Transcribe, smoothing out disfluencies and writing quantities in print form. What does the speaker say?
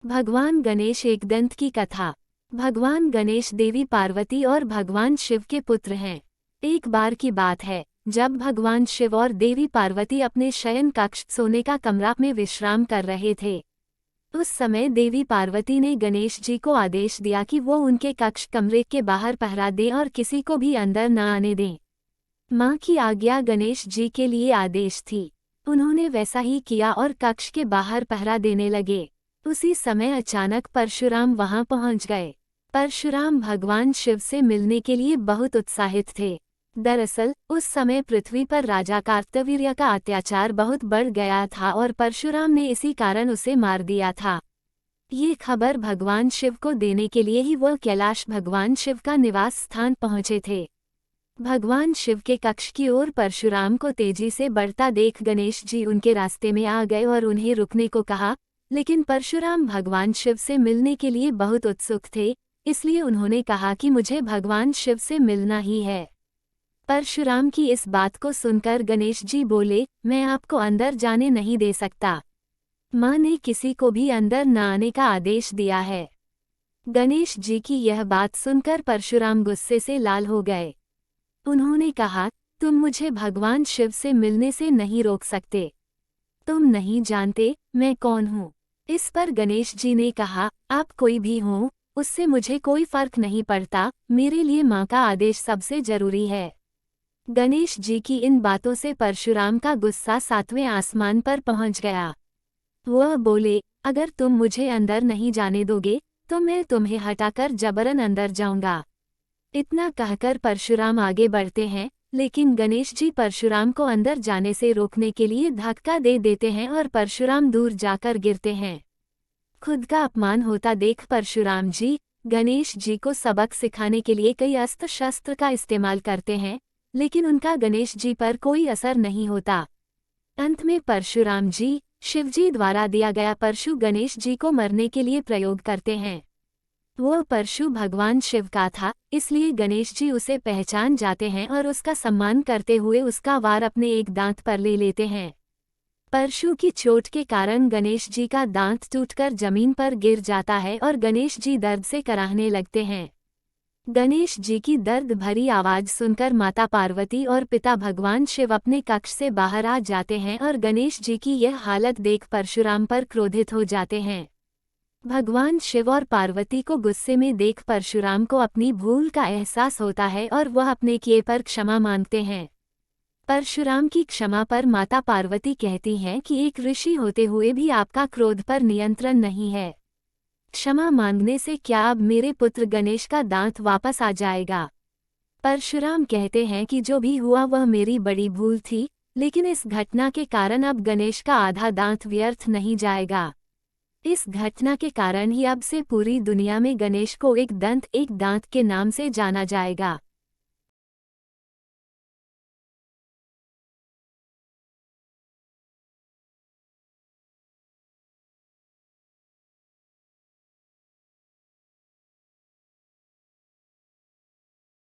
भगवान गणेश एक दंत की कथा। भगवान गणेश देवी पार्वती और भगवान शिव के पुत्र हैं। एक बार की बात है जब भगवान शिव और देवी पार्वती अपने शयन कक्ष सोने का कमरा में विश्राम कर रहे थे। उस समय देवी पार्वती ने गणेश जी को आदेश दिया कि वो उनके कक्ष कमरे के बाहर पहरा दें और किसी को भी अंदर न आने दें। माँ की आज्ञा गणेश जी के लिए आदेश थी। उन्होंने वैसा ही किया और कक्ष के बाहर पहरा देने लगे। उसी समय अचानक परशुराम वहां पहुंच गए। परशुराम भगवान शिव से मिलने के लिए बहुत उत्साहित थे। दरअसल उस समय पृथ्वी पर राजा कार्तवीर्य का अत्याचार बहुत बढ़ गया था और परशुराम ने इसी कारण उसे मार दिया था। ये खबर भगवान शिव को देने के लिए ही वह कैलाश भगवान शिव का निवास स्थान पहुंचे थे। भगवान शिव के कक्ष की ओर परशुराम को तेजी से बढ़ता देख गणेश जी उनके रास्ते में आ गए और उन्हें रुकने को कहा, लेकिन परशुराम भगवान शिव से मिलने के लिए बहुत उत्सुक थे, इसलिए उन्होंने कहा कि मुझे भगवान शिव से मिलना ही है। परशुराम की इस बात को सुनकर गणेश जी बोले, मैं आपको अंदर जाने नहीं दे सकता। माँ ने किसी को भी अंदर न आने का आदेश दिया है। गणेश जी की यह बात सुनकर परशुराम गुस्से से लाल हो गए। उन्होंने कहा, तुम मुझे भगवान शिव से मिलने से नहीं रोक सकते। तुम नहीं जानते मैं कौन हूँ। इस पर गणेश जी ने कहा, आप कोई भी हो, उससे मुझे कोई फर्क नहीं पड़ता, मेरे लिए माँ का आदेश सबसे जरूरी है। गणेश जी की इन बातों से परशुराम का गुस्सा 7वें आसमान पर पहुंच गया। वह बोले, अगर तुम मुझे अंदर नहीं जाने दोगे तो मैं तुम्हें हटाकर जबरन अंदर जाऊंगा। इतना कहकर परशुराम आगे बढ़ते हैं, लेकिन गणेश जी परशुराम को अंदर जाने से रोकने के लिए धक्का दे देते हैं और परशुराम दूर जाकर गिरते हैं। खुद का अपमान होता देख परशुराम जी गणेश जी को सबक सिखाने के लिए कई अस्त्र शस्त्र का इस्तेमाल करते हैं, लेकिन उनका गणेश जी पर कोई असर नहीं होता। अंत में परशुराम जी शिवजी द्वारा दिया गया परशु गणेश जी को मरने के लिए प्रयोग करते हैं। वह परशु भगवान शिव का था, इसलिए गणेश जी उसे पहचान जाते हैं और उसका सम्मान करते हुए उसका वार अपने एक दांत पर ले लेते हैं। परशु की चोट के कारण गणेश जी का दांत टूटकर जमीन पर गिर जाता है और गणेश जी दर्द से कराहने लगते हैं। गणेश जी की दर्द भरी आवाज सुनकर माता पार्वती और पिता भगवान शिव अपने कक्ष से बाहर आ जाते हैं और गणेश जी की यह हालत देख परशुराम पर क्रोधित हो जाते हैं। भगवान शिव और पार्वती को गुस्से में देख परशुराम को अपनी भूल का एहसास होता है और वह अपने किए पर क्षमा मांगते हैं। परशुराम की क्षमा पर माता पार्वती कहती हैं कि एक ऋषि होते हुए भी आपका क्रोध पर नियंत्रण नहीं है। क्षमा मांगने से क्या अब मेरे पुत्र गणेश का दांत वापस आ जाएगा? परशुराम कहते हैं कि जो भी हुआ वह मेरी बड़ी भूल थी, लेकिन इस घटना के कारण अब गणेश का आधा दांत व्यर्थ नहीं जाएगा। इस घटना के कारण ही अब से पूरी दुनिया में गणेश को एक दांत के नाम से जाना जाएगा।